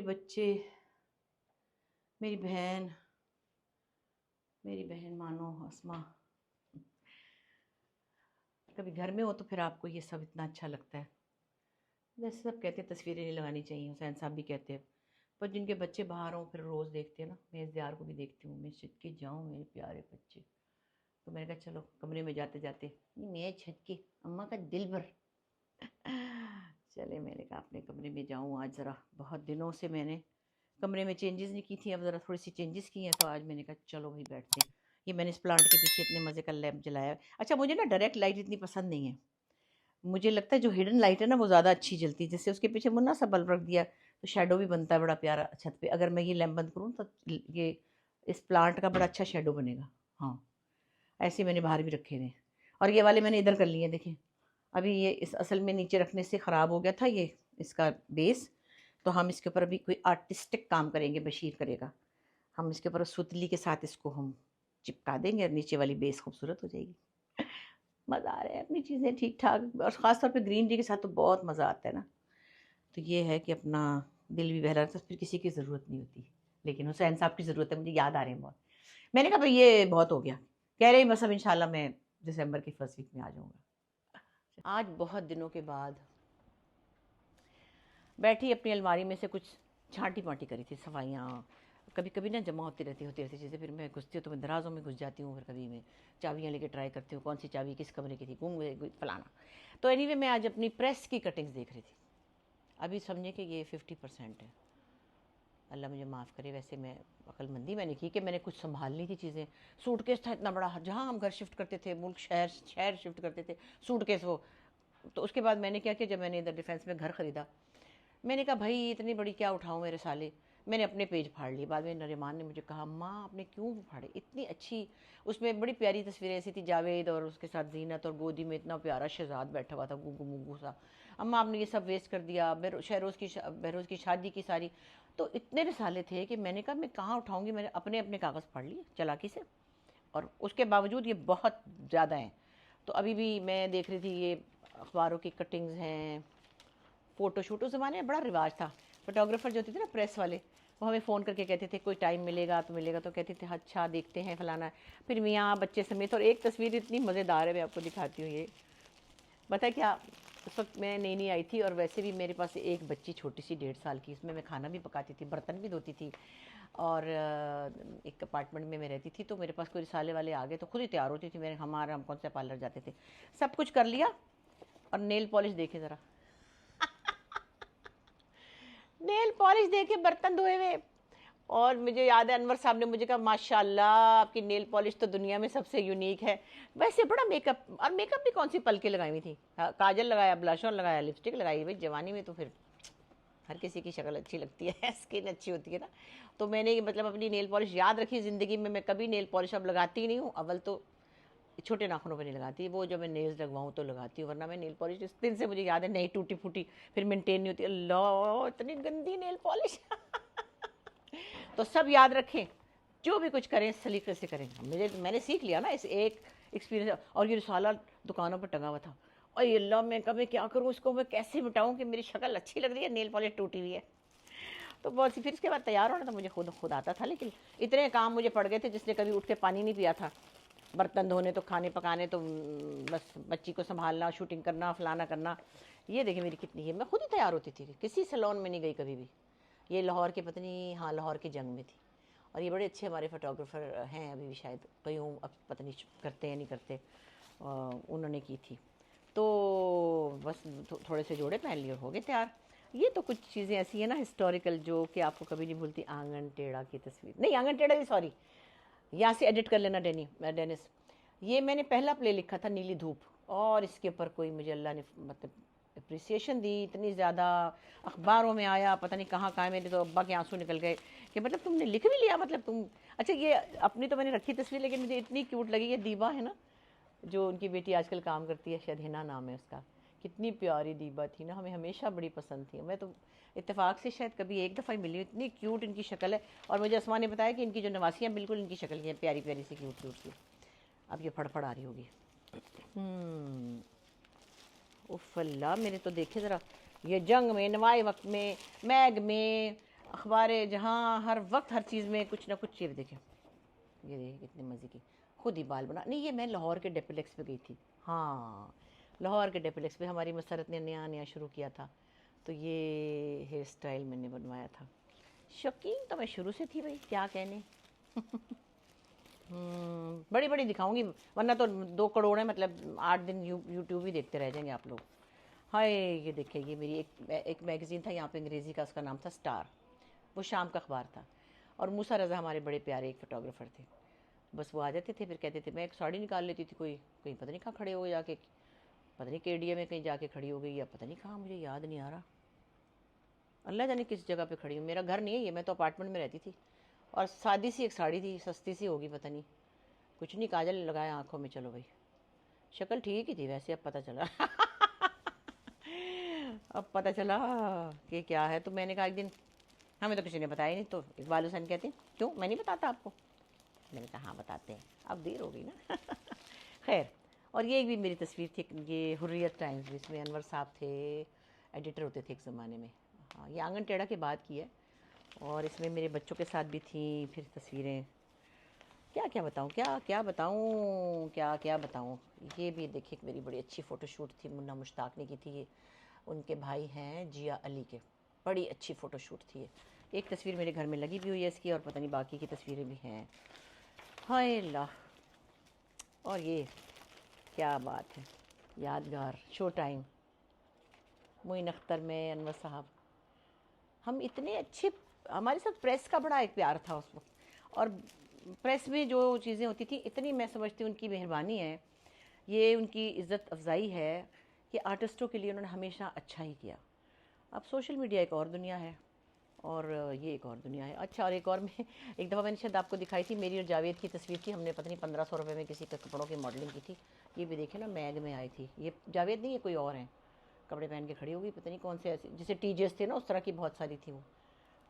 मेरे बच्चे, मेरी बहन, मानो अस्मा। कभी घर में हो तो फिर आपको ये सब इतना अच्छा लगता है। वैसे सब कहते हैं तस्वीरें नहीं लगानी चाहिए, हुसैन साहब भी कहते हैं, पर जिनके बच्चे बाहर हों फिर रोज़ देखते हैं ना। मैं इस दियार को भी देखती हूँ, मैं छत के जाऊँ मेरे प्यारे बच्चे। तो मैंने कहा चलो कमरे में जाते जाते, मैं छत के अम्मा का दिल भर चले, मैंने कहा अपने कमरे में जाऊँ आज ज़रा। बहुत दिनों से मैंने कमरे में चेंजेस नहीं की थी, अब ज़रा थोड़ी सी चेंजेस की हैं, तो आज मैंने कहा चलो भाई बैठते हैं। ये मैंने इस प्लांट के पीछे इतने मज़े का लैम्प जलाया है। अच्छा, मुझे ना डायरेक्ट लाइट इतनी पसंद नहीं है। मुझे लगता है जो हिडन लाइट है ना वो ज़्यादा अच्छी जलती है। जैसे उसके पीछे मुन्ना सा बल्ब रख दिया तो शेडो भी बनता है बड़ा प्यारा छत पे। अगर मैं ये लैम्प बंद करूँ तो ये इस प्लांट का बड़ा अच्छा शेडो बनेगा। हाँ, ऐसे मैंने बाहर भी रखे हैं। और ये वाले मैंने इधर कर लिए हैं, देखें। अभी ये इस असल में नीचे रखने से ख़राब हो गया था ये इसका बेस, तो हम इसके ऊपर अभी कोई आर्टिस्टिक काम करेंगे, बशीर करेगा। हम इसके ऊपर सुतली के साथ इसको हम चिपका देंगे और नीचे वाली बेस खूबसूरत हो जाएगी। मज़ा आ रहा है, अपनी चीज़ें ठीक ठाक, और ख़ास तौर पे ग्रीन टी के साथ तो बहुत मज़ा आता है ना। तो ये है कि अपना दिल भी बहला रहता है, फिर किसी की ज़रूरत नहीं होती। लेकिन हुसैन साहब की ज़रूरत है, मुझे याद आ रहे हैं बहुत। मैंने कहा भाई ये बहुत हो गया, कह रहे हैं बस अब इंशाल्लाह मैं दिसंबर की फर्स्ट वीक में आ जाऊँगा। आज बहुत दिनों के बाद बैठी अपनी अलमारी में से कुछ छांटी पांटी करी थी, सफाइयाँ कभी कभी ना जमा होती रहती चीज़ें। फिर मैं घुसती हूँ तो मैं दराज़ों में घुस जाती हूँ, फिर कभी मैं चाबियाँ लेके ट्राई करती हूँ कौन सी चाबी किस कमरे की थी, गुम गई फलाना। तो एनीवे मैं आज अपनी प्रेस की कटिंग्स देख रही थी। अभी समझे कि ये 50% है। अल्लाह मुझे माफ़ करे, वैसे मैं अक्लमंदी मैंने की कि मैंने कुछ संभालनी थी चीज़ें। सूटकेस था इतना बड़ा, जहाँ हम घर शिफ्ट करते थे, मुल्क शहर शहर शिफ्ट करते थे, सूटकेस वो। तो उसके बाद मैंने क्या किया, जब मैंने इधर डिफेंस में घर ख़रीदा, मैंने कहा भाई इतनी बड़ी क्या उठाऊँ मेरे साले। मैंने अपने पेज फाड़ लिए। बाद में नरीमान ने मुझे कहा अम्मा आपने क्यों फाड़े, इतनी अच्छी उसमें बड़ी प्यारी तस्वीरें ऐसी थी, जावेद और उसके साथ जीनत, और गोदी में इतना प्यारा शहजाद बैठा हुआ था गुगू मुगू सा। अम्मा आपने ये सब वेस्ट कर दिया। बहरोज़ की शादी की सारी। तो इतने रिसाले थे कि मैंने कहा मैं कहाँ उठाऊँगी। मैंने अपने अपने कागज़ फाड़ लिए चालाकी से, और उसके बावजूद ये बहुत ज़्यादा हैं। तो अभी भी मैं देख रही थी ये अखबारों की कटिंग्स हैं, फ़ोटोशूट। उस ज़माने में बड़ा रिवाज था। फोटोग्राफर जो होते थे ना प्रेस वाले, वो हमें फ़ोन करके कहते थे कोई टाइम मिलेगा तो मिलेगा, तो कहते थे अच्छा देखते हैं फलाना है। फिर मियाँ बच्चे समेत, और एक तस्वीर इतनी मज़ेदार है, मैं आपको दिखाती हूँ। ये पता है क्या, उस वक्त मैं नई नई आई थी, और वैसे भी मेरे पास एक बच्ची छोटी सी 1.5 साल की, इसमें मैं खाना भी पकाती थी, बर्तन भी धोती थी। और एक अपार्टमेंट में मैं रहती थी, तो मेरे पास कोई रिसाले वाले आ गए तो खुद ही तैयार होती थी। हम कौन सा पार्लर जाते थे, सब कुछ कर लिया। और नेल पॉलिश देखे ज़रा, नेल पॉलिश देके बर्तन धोए हुए। और मुझे याद है अनवर साहब ने मुझे कहा माशाल्लाह आपकी नेल पॉलिश तो दुनिया में सबसे यूनिक है। वैसे बड़ा मेकअप, और मेकअप भी कौन सी पल के लगाई हुई थी। हाँ, काजल लगाया, ब्लश ऑन लगाया, लिपस्टिक लगाई। भाई जवानी में तो फिर हर किसी की शक्ल अच्छी लगती है स्किन अच्छी होती है ना। तो मैंने मतलब अपनी नेल पॉलिश याद रखी ज़िंदगी में। मैं कभी नेल पॉलिश अब लगाती नहीं हूँ। अव्वल तो छोटे नाखूनों पे नहीं लगाती, वो जब मैं नेल्स लगवाऊँ तो लगाती हूँ, वरना मैं नेल पॉलिश इस दिन से मुझे याद है नहीं टूटी फूटी, फिर मेंटेन नहीं होती। अल्लाह इतनी गंदी नेल पॉलिश तो सब याद रखें, जो भी कुछ करें सलीके से करें। मैंने सीख लिया ना इस एक एक्सपीरियंस। और ये रिसाला दुकानों पर टंगा हुआ था, और ये अल्लाह मैं कभी क्या करूँ इसको, मैं कैसे मिटाऊँ कि मेरी शक्ल अच्छी लग रही है, नेल पॉलिश टूटी हुई है। तो बहुत सी, फिर इसके बाद तैयार होना तो मुझे खुद खुद आता था, लेकिन इतने काम मुझे पड़ गए थे, जिसने कभी उठ के पानी नहीं पिया था। बर्तन धोने तो खाने पकाने तो बस बच्ची को संभालना, शूटिंग करना, फलाना करना। ये देखिए मेरी कितनी है, मैं खुद ही तैयार होती थी, किसी सैलून में नहीं गई कभी भी। ये लाहौर के, पता नहीं, हाँ लाहौर के जंग में थी। और ये बड़े अच्छे हमारे फोटोग्राफर हैं अभी भी, शायद कहीं अब पता नहीं करते हैं नहीं करते। उन्होंने की थी। तो बस थोड़े से जोड़े पहन लिए और हो गए तैयार। ये तो कुछ चीज़ें ऐसी हैं ना हिस्टोरिकल, जो कि आपको कभी नहीं भूलती। आंगन टेढ़ा की तस्वीर, नहीं आंगन टेढ़ा की, सॉरी, यहाँ से एडिट कर लेना डेनिस। ये मैंने पहला प्ले लिखा था नीली धूप, और इसके ऊपर कोई मुझे अल्लाह ने मतलब अप्रिसिएशन दी इतनी ज़्यादा, अखबारों में आया, पता नहीं कहाँ कहाँ। मेरे तो अब्बा के आंसू निकल गए कि मतलब तुमने लिख भी लिया, मतलब तुम। अच्छा, ये अपनी तो मैंने रखी तस्वीर, लेकिन मुझे इतनी क्यूट लगी। ये दीबा है ना, जो उनकी बेटी आजकल काम करती है, शायद हिना नाम है उसका। कितनी प्यारी दीबा थी ना, हमें हमेशा बड़ी पसंद थी। मैं तो इत्तेफाक से शायद कभी एक दफ़ा ही मिली हूँ, इतनी क्यूट इनकी शक्ल है। और मुझे असमा ने बताया कि इनकी जो नवासियाँ बिल्कुल इनकी शक्ल की हैं, प्यारी प्यारी सी, क्यूट क्यूट सी। अब ये फड़फड़ आ रही होगी। उफ अल्लाह, मेरे तो देखे ज़रा, ये जंग में, नवाए वक्त में, मैग में, अखबारें जहाँ हर वक्त हर चीज़ में कुछ ना कुछ। ये देखें, ये देखिए कितने मज़े की, खुद ही बाल बना। नहीं, ये मैं लाहौर के डेपिलेक्स पे गई थी। हाँ, लाहौर के डेपिलेक्स पे हमारी मसरत ने नया नया शुरू किया था, तो ये हेयर स्टाइल मैंने बनवाया था। शौकीन तो मैं शुरू से थी भाई, क्या कहने। बड़ी बड़ी दिखाऊंगी, वरना तो 2 करोड़ है, मतलब 8 दिन यूट्यूब ही देखते रह जाएंगे आप लोग। हाय, ये देखिए, ये मेरी एक मैगज़ीन था यहाँ पे अंग्रेज़ी का, उसका नाम था स्टार। वो शाम का अखबार था। और मूसा रज़ा हमारे बड़े प्यारे एक फ़ोटोग्राफ़र थे। बस वो आ जाते थे, फिर कहते थे, मैं एक साड़ी निकाल लेती थी, कोई कहीं पता नहीं कहाँ खड़े हो गए जाके, पता नहीं केडिया में कहीं जाके खड़ी हो गई, या पता नहीं कहाँ, मुझे याद नहीं आ रहा। अल्लाह जाने किस जगह पे खड़ी हूँ, मेरा घर नहीं है ये, मैं तो अपार्टमेंट में रहती थी। और सादी सी एक साड़ी थी, सस्ती सी होगी पता नहीं, कुछ नहीं, काजल लगाया आँखों में, चलो भाई। शक्ल ठीक ही थी वैसे, अब पता चला। अब पता चला कि क्या है। तो मैंने कहा एक दिन, हमें तो किसी ने बताया नहीं, तो इकबाल हुसैन कहते हैं, क्यों मैं नहीं बताता आपको। मैंने कहा हाँ बताते हैं, अब देर हो गई ना। खैर, और ये भी मेरी तस्वीर थी, ये हुर्रियत टाइम्स, जिसमें अनवर साहब थे, एडिटर होते थे एक ज़माने में। हाँ, ये आंगन टेढ़ा के बाद की है। और इसमें मेरे बच्चों के साथ भी थी फिर तस्वीरें। क्या क्या बताऊँ, क्या क्या बताऊँ, क्या क्या बताऊँ। ये भी देखिए, मेरी बड़ी अच्छी फ़ोटोशूट थी, मुन्ना मुश्ताक ने की थी ये, उनके भाई हैं जिया अली के। बड़ी अच्छी फ़ोटोशूट थी ये। एक तस्वीर मेरे घर में लगी भी हुई है इसकी, और पता नहीं बाकी की तस्वीरें भी हैं। हाय अल्लाह। और ये क्या बात है, यादगार शो टाइम, मोइन अख्तर में अनवर साहब। हम इतने अच्छे, हमारे साथ प्रेस का बड़ा एक प्यार था उस वक्त। और प्रेस में जो चीज़ें होती थी, इतनी मैं समझती हूँ उनकी मेहरबानी है, ये उनकी इज़्ज़त अफजाई है कि आर्टिस्टों के लिए उन्होंने हमेशा अच्छा ही किया। अब सोशल मीडिया एक और दुनिया है, और ये एक और दुनिया है। अच्छा, और एक और मैं एक दफ़ा मैंने शायद आपको दिखाई थी, मेरी और जावेद की तस्वीर थी, हमने पता नहीं 1500 रुपये में किसी के कपड़ों की मॉडलिंग की थी। ये भी देखे ना, मैग में आई थी। ये जावेद नहीं, ये कोई और है, कपड़े पहन के खड़ी होगी, पता नहीं कौन से, ऐसे जैसे टीजेस थे ना उस तरह की बहुत सारी थी वो।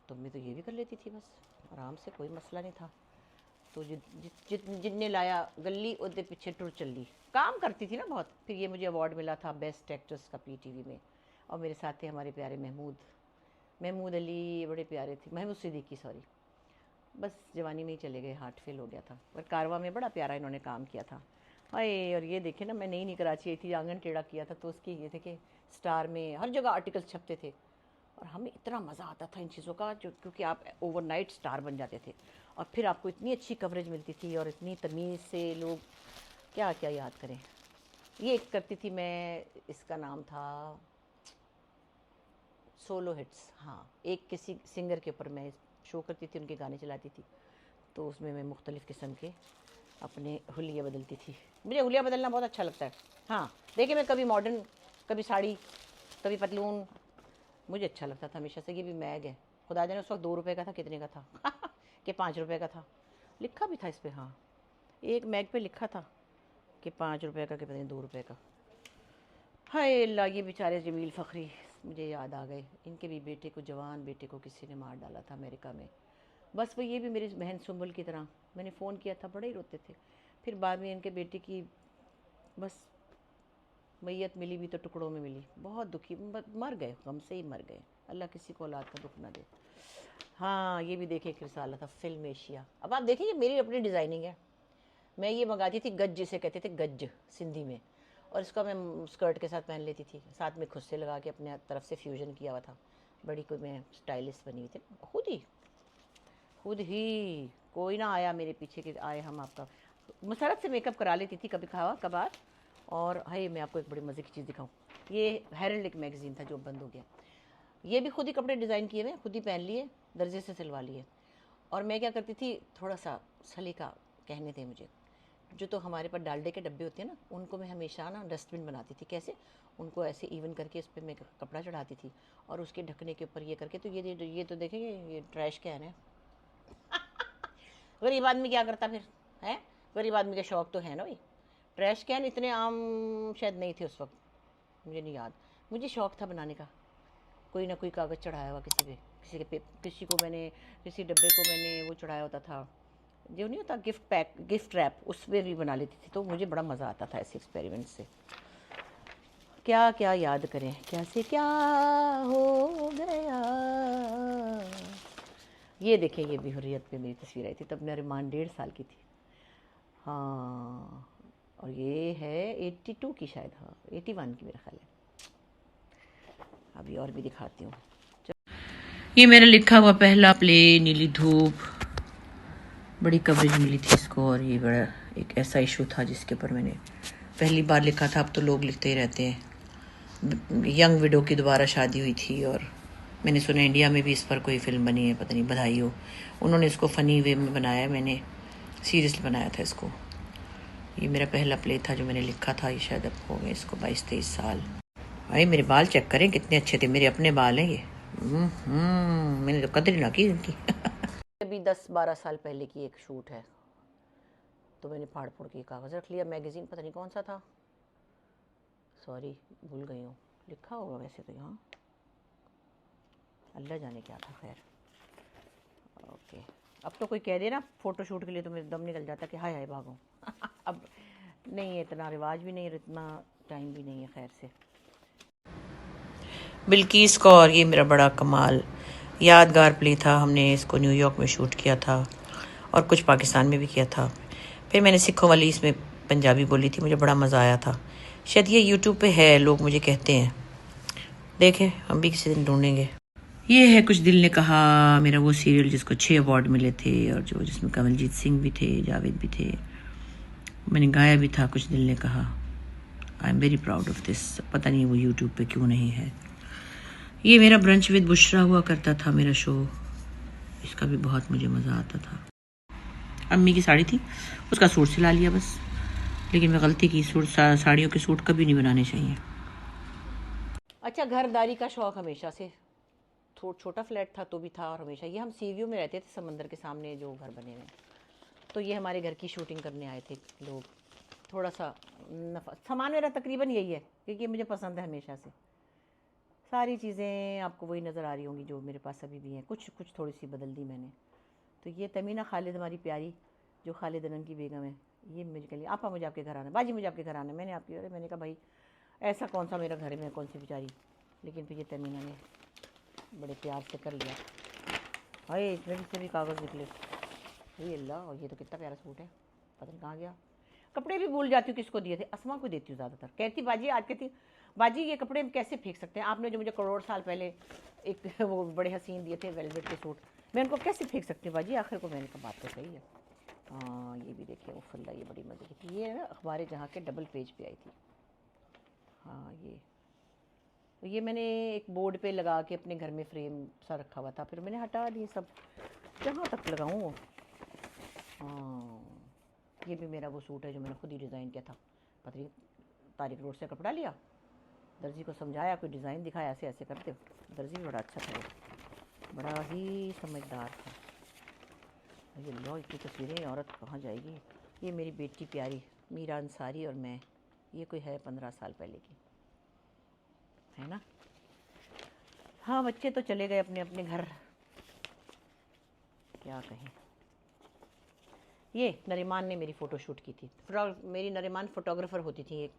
तो मैं तो ये भी कर लेती थी बस आराम से, कोई मसला नहीं था। तो जिनने लाया गली ओदे पीछे टुर चली, काम करती थी ना बहुत। फिर ये मुझे अवार्ड मिला था बेस्ट एक्ट्रेस का पीटीवी में। और मेरे साथ थे हमारे प्यारे महमूद महमूद अली, बड़े प्यारे थे, महमूद सिद्दीकी सॉरी। बस जवानी में ही चले गए, हार्ट फेल हो गया था। पर कारवा में बड़ा प्यारा इन्होंने काम किया था। हाय, और ये देखे ना, मैं नई नई कराची आई थी, आंगन टेढ़ा किया था, तो उसकी ये थे कि स्टार में हर जगह आर्टिकल्स छपते थे। और हमें इतना मज़ा आता था इन चीज़ों का, जो क्योंकि आप ओवरनाइट स्टार बन जाते थे, और फिर आपको इतनी अच्छी कवरेज मिलती थी, और इतनी तमीज़ से लोग, क्या क्या याद करें। ये एक करती थी मैं, इसका नाम था सोलो हिट्स। हाँ, एक किसी सिंगर के ऊपर मैं शो करती थी, उनके गाने चलाती थी। तो उसमें मैं मुख्तलिफ़ किस्म के अपने हुलिया बदलती थी। मुझे हुलिया बदलना बहुत अच्छा लगता है। हाँ, देखिए, मैं कभी मॉडर्न, कभी साड़ी, कभी पतलून, मुझे अच्छा लगता था हमेशा से। ये भी मैग है, खुदा जाने उस वक्त 2 रुपये का था, कितने का था। कि 5 रुपये का था, लिखा भी था इस पर। हाँ, एक मैग पे लिखा था कि 5 रुपये का, कि पता नहीं 2 रुपये का। हाय अल्लाह, ये बेचारे जमील फ़खरी मुझे याद आ गए। इनके भी बेटे को, जवान बेटे को किसी ने मार डाला था अमेरिका में। बस वो, ये भी मेरी बहन सुंबल की तरह, मैंने फ़ोन किया था, बड़े ही रोते थे। फिर बाद में इनके बेटे की बस मैयत मिली भी तो टुकड़ों में मिली, बहुत दुखी, मर गए, गम से ही मर गए। अल्लाह किसी को औलाद का दुख ना दे। हाँ, ये भी देखे एक रिसाला था, फिल्म एशिया। अब आप देखिए, ये मेरी अपनी डिज़ाइनिंग है। मैं ये मंगाती थी गज, जिसे कहते थे गज सिंधी में, और इसका मैं स्कर्ट के साथ पहन लेती थी, साथ में खुद से लगा के अपने तरफ से फ्यूजन किया हुआ था। बड़ी कोई मैं स्टाइलिस्ट बनी हुई थी, खुद ही कोई ना आया मेरे पीछे कि आए हम आपका। मुसरत से मेकअप करा लेती थी कभी खावा कभार। और हाय, मैं आपको एक बड़ी मज़े की चीज़ दिखाऊं। ये हेरल्ड एक मैगज़ीन था जो बंद हो गया। ये भी खुद ही कपड़े डिज़ाइन किए हुए, खुद ही पहन लिए, दर्जे से सिलवा लिए। और मैं क्या करती थी, थोड़ा सा सलीका कहने थे मुझे, जो तो हमारे पास डालडे के डब्बे होते हैं ना, उनको मैं हमेशा ना डस्टबिन बनाती थी। कैसे, उनको ऐसे इवन करके उस पर मैं कपड़ा चढ़ाती थी, और उसके ढकने के ऊपर ये करके, तो ये तो देखेंगे, ये ट्रैश कैन है। गरीब आदमी क्या करता फिर, है, गरीब आदमी के शौक तो है ना भाई। ट्रैश कैन इतने आम शायद नहीं थे उस वक्त, मुझे नहीं याद। मुझे शौक था बनाने का, कोई ना कोई कागज़ चढ़ाया हुआ किसी पे, किसी को मैंने, किसी डब्बे को मैंने वो चढ़ाया होता था, जो नहीं होता गिफ्ट पैक, गिफ्ट रैप, उसमें भी बना लेती थी। तो मुझे बड़ा मज़ा आता था ऐसे एक्सपेरिमेंट से। क्या क्या याद करें, कैसे क्या हो गया। ये देखें, ये भी हुर्रियत पे मेरी तस्वीर आई थी, तब नरीमान 1.5 साल की थी। हाँ, और ये है 82 की शायद, हाँ 81 की मेरा ख्याल है। अभी और भी दिखाती हूँ। ये मेरा लिखा हुआ पहला प्ले नीली धूप, बड़ी कवरेज मिली थी इसको, और ये बड़ा एक ऐसा इशू था जिसके ऊपर मैंने पहली बार लिखा था। अब तो लोग लिखते ही रहते हैं। यंग विडो की दोबारा शादी हुई थी, और मैंने सुना इंडिया में भी इस पर कोई फिल्म बनी है, पता नहीं, बधाई हो। उन्होंने इसको फ़नी वे में बनाया, मैंने सीरियसली बनाया था इसको। ये मेरा पहला प्ले था जो मैंने लिखा था। ये शायद अब हो गए इसको 22-23 साल। भाई मेरे बाल चेक करें कितने अच्छे थे, मेरे अपने बाल हैं ये। मैंने तो कदर ना की इनकी। अभी 10-12 साल पहले की एक शूट है, तो मैंने फाड़ फोड़ के कागज़ रख लिया। मैगज़ीन पता नहीं कौन सा था, सॉरी भूल गई हूँ, लिखा होगा वैसे तो यहाँ, अल्लाह जाने क्या था। खैर ओके, अब तो कोई कह दे ना फ़ोटो शूट के लिए तो मेरा दम निकल जाता कि हाय हाय भागो। अब नहीं है, इतना रिवाज भी नहीं है, इतना टाइम भी नहीं है। खैर से बिल्किस कौर, ये मेरा बड़ा कमाल यादगार प्ले था। हमने इसको न्यूयॉर्क में शूट किया था और कुछ पाकिस्तान में भी किया था। फिर मैंने सिखों वाली इसमें पंजाबी बोली थी, मुझे बड़ा मज़ा आया था। शायद ये यूट्यूब पे है, लोग मुझे कहते हैं, देखें हम भी किसी दिन ढूंढेंगे। ये है कुछ दिल ने कहा, मेरा वो सीरियल जिसको 6 अवार्ड मिले थे, और जो जिसमें कमलजीत सिंह भी थे, जावेद भी थे, मैंने गाया भी था कुछ दिल ने कहा। I am very proud of this. पता नहीं वो यूट्यूब पे क्यों नहीं है। ये मेरा ब्रंच विद बुशरा हुआ करता था मेरा शो, इसका भी बहुत मुझे मज़ा आता था। अम्मी की साड़ी थी, उसका सूट सिला लिया बस, लेकिन मैं गलती की, सूट साड़ियों के सूट कभी नहीं बनाने चाहिए। अच्छा, घरदारी का शौक़ हमेशा से, छोटा फ्लैट था तो भी था, और हमेशा ये हम सी व्यू में रहते थे, समंदर के सामने जो घर बने हुए, तो ये हमारे घर की शूटिंग करने आए थे लोग। थोड़ा सा सामान मेरा तकरीबन यही है, क्योंकि मुझे पसंद है हमेशा से। सारी चीज़ें आपको वही नज़र आ रही होंगी जो मेरे पास अभी भी हैं, कुछ कुछ थोड़ी सी बदल दी मैंने। तो ये तमीना खालिद हमारी प्यारी, जो खालिद अनन की बेगम है, ये मुझे कह लिया आपा मुझे आपके घर आना, बाजी मुझे आपके घर आना। मैंने आपकी, अरे मैंने कहा भाई ऐसा कौन सा मेरा घर में कौन सी बेचारी, लेकिन फिर ये तमीना ने बड़े प्यार से कर लिया। हाय इसमें से भी कागज़ निकले, ये अल्लाह, और ये तो कितना प्यारा सूट है, पता नहीं कहाँ गया। कपड़े भी भूल जाती हूँ किसको दिए थे, असमा को देती हूँ ज़्यादातर। कहती बाजी, आज कहती बाजी ये कपड़े कैसे फेंक सकते हैं, आपने जो मुझे करोड़ साल पहले एक वो बड़े हसीन दिए थे वेलवेट के सूट, मैं उनको कैसे फेंक सकती हूँ बाजी। आखिर को मैंने कहा बात तो सही है। हाँ ये भी देखिए उफल्ला, ये बड़ी मज़े की थी, ये ना अखबार जहाँ के डबल पेज पे आई थी। हाँ ये मैंने एक बोर्ड पे लगा के अपने घर में फ्रेम सा रखा हुआ था, फिर मैंने हटा दिए सब, जहाँ तक लगाऊँ। हाँ ये भी मेरा वो सूट है जो मैंने खुद ही डिज़ाइन किया था। पता नहीं तारिक रोड से कपड़ा लिया, दर्जी को समझाया, कोई डिज़ाइन दिखाया, ऐसे ऐसे करते। दर्जी भी बड़ा अच्छा था, वो बड़ा ही समझदार था। ये लो इतनी तस्वीरें, औरत कहाँ जाएगी। ये मेरी बेटी प्यारी मीरा अंसारी और मैं, ये कोई है 15 साल पहले की, है ना। हाँ बच्चे तो चले गए अपने अपने घर, क्या कहें। ये नरीमान ने मेरी फ़ोटो शूट की थी, मेरी नरीमान फ़ोटोग्राफ़र होती थी एक,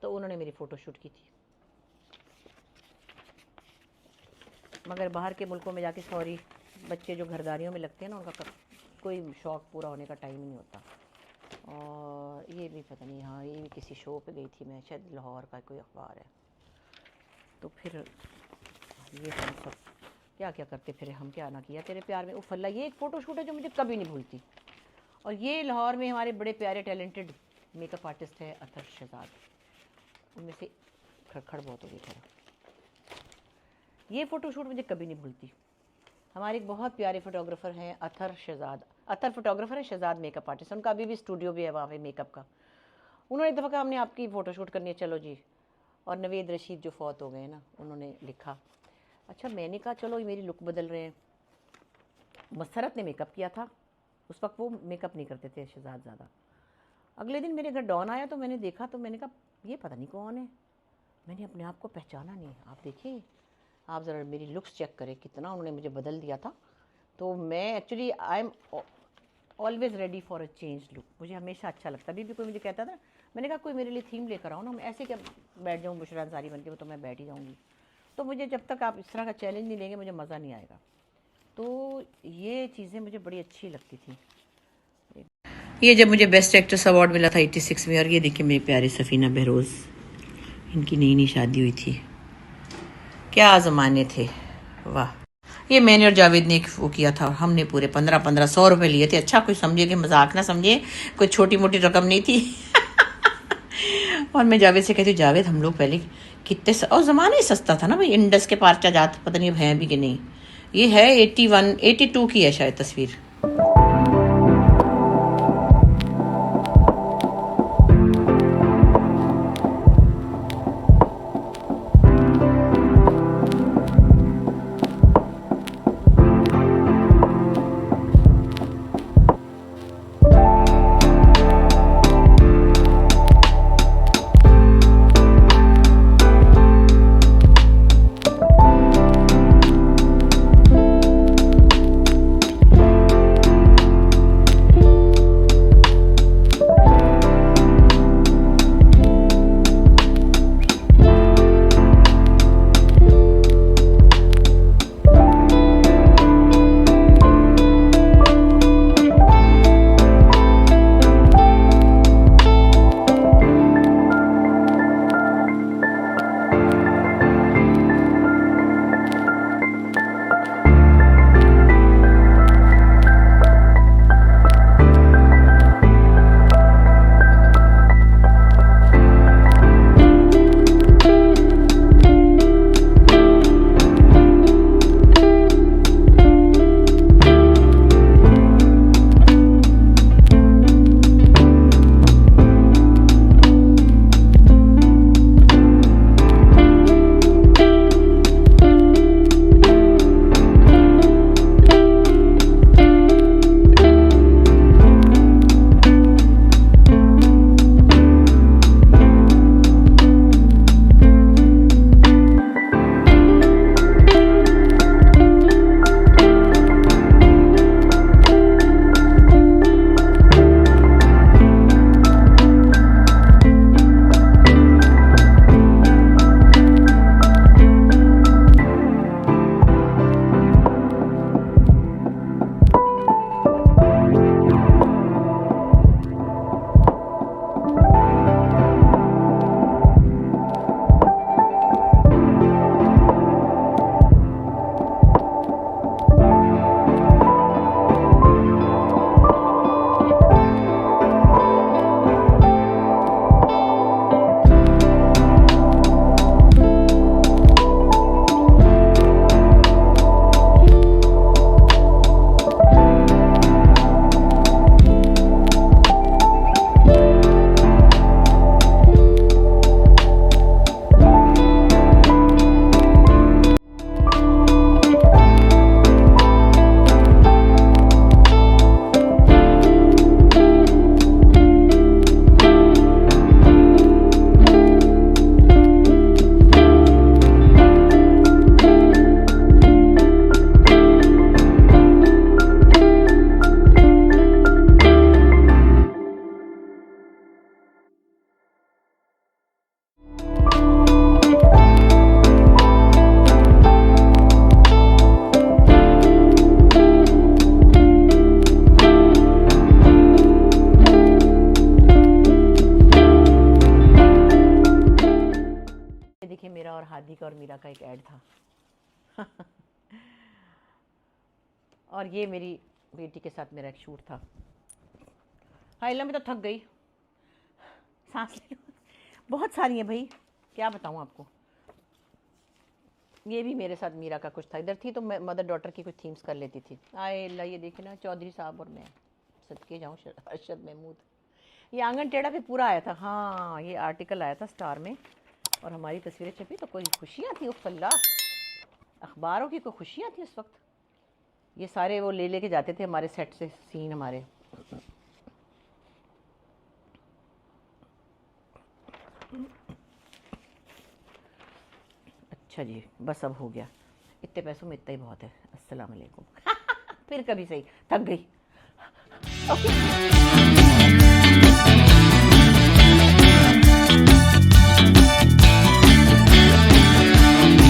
तो उन्होंने मेरी फ़ोटो शूट की थी। मगर बाहर के मुल्कों में जाके, सॉरी, बच्चे जो घरदारियों में लगते हैं ना, उनका कोई शौक़ पूरा होने का टाइम ही नहीं होता। और ये भी पता नहीं, हाँ ये भी किसी शो पे गई थी मैं, शायद लाहौर का कोई अखबार है। तो फिर ये हम सब क्या क्या करते फिर, हम क्या ना किया तेरे प्यार में उफल्ला। ये एक फ़ोटो शूट है जो मुझे कभी नहीं भूलती। और ये लाहौर में हमारे बड़े प्यारे टैलेंटेड मेकअप आर्टिस्ट है अतर शहजाद, उनमें से खड़खड़ बहुत हो गई थोड़ा। ये फ़ोटो शूट मुझे कभी नहीं भूलती। हमारे एक बहुत प्यारे फ़ोटोग्राफ़र हैं अतर शहजाद, अतर फोटोग्राफ़र है, शहजाद मेकअप आर्टिस्ट, उनका अभी भी स्टूडियो भी है वहाँ पे मेकअप का। उन्होंने एक दफ़ा कहा हमने आपकी फ़ोटो शूट करनी है, चलो जी। और नवेद रशीद जो फौत हो गए ना, उन्होंने लिखा। अच्छा मैंने कहा चलो ये मेरी लुक बदल रहे हैं। मसरत ने मेकअप किया था, उस वक्त वो मेकअप नहीं करते थे शहजाद ज़्यादा। अगले दिन मेरे घर डॉन आया तो मैंने देखा, तो मैंने कहा ये पता नहीं कौन है, मैंने अपने आप को पहचाना नहीं। आप देखिए, आप ज़रा मेरी लुक्स चेक करें, कितना उन्होंने मुझे बदल दिया था। तो मैं actually I am always ready for a change look, मुझे हमेशा अच्छा लगता है। अभी भी कोई मुझे कहता था, मैंने कहा कोई मेरे लिए थीम लेकर आओ ना, मैं ऐसे क्या बैठ जाऊँ बुशरा अंसारी बन के, वो तो मैं बैठ ही जाऊँगी। तो मुझे जब तक आप इस तरह का चैलेंज नहीं लेंगे मुझे मज़ा नहीं आएगा। तो ये चीज़ें मुझे बड़ी अच्छी लगती थी। ये जब मुझे बेस्ट एक्ट्रेस अवार्ड मिला था 86 में, और ये देखिए मेरी प्यारी सफ़ीना बहरोज़, इनकी नई नई शादी हुई थी। क्या ज़माने थे, वाह। ये मैंने और जावेद ने वो किया था, और हमने पूरे 1500 रुपये लिए थे। अच्छा कोई समझे कि मजाक ना समझे, कोई छोटी मोटी रकम नहीं थी। और मैं जावेद से कहती हूँ, जावेद हम लोग पहले कितने और ज़माना ही सस्ता था ना भाई, इंडस के पार्चा जात, पता नहीं अब हैं भी कि नहीं। ये है 82 की है शायद तस्वीर। देखिए मेरा और हादी का और मीरा का एक ऐड था। और ये मेरी बेटी के साथ मेरा एक शूट था। हाइला मैं तो थक गई, सांस ले लो। बहुत सारी हैं भाई, क्या बताऊँ आपको। ये भी मेरे साथ मीरा का कुछ था, इधर थी तो मैं मदर डॉटर की कुछ थीम्स कर लेती थी। आए अल्लाह, ये देखे ना चौधरी साहब और मैं, सदके जाऊँ अरशद महमूद। ये आंगन टेढ़ा पे पूरा आया था। हाँ, ये आर्टिकल आया था स्टार में और हमारी तस्वीरें छपी, तो कोई खुशियाँ थी। उफ़ अल्लाह, अखबारों की कोई खुशियाँ थी उस वक्त। ये सारे वो ले लेके जाते थे हमारे सेट से सीन हमारे। अच्छा जी, बस अब हो गया, इतने पैसों में इतना ही बहुत है। अस्सलाम वालेकुम। फिर कभी सही, थक गई। ओके।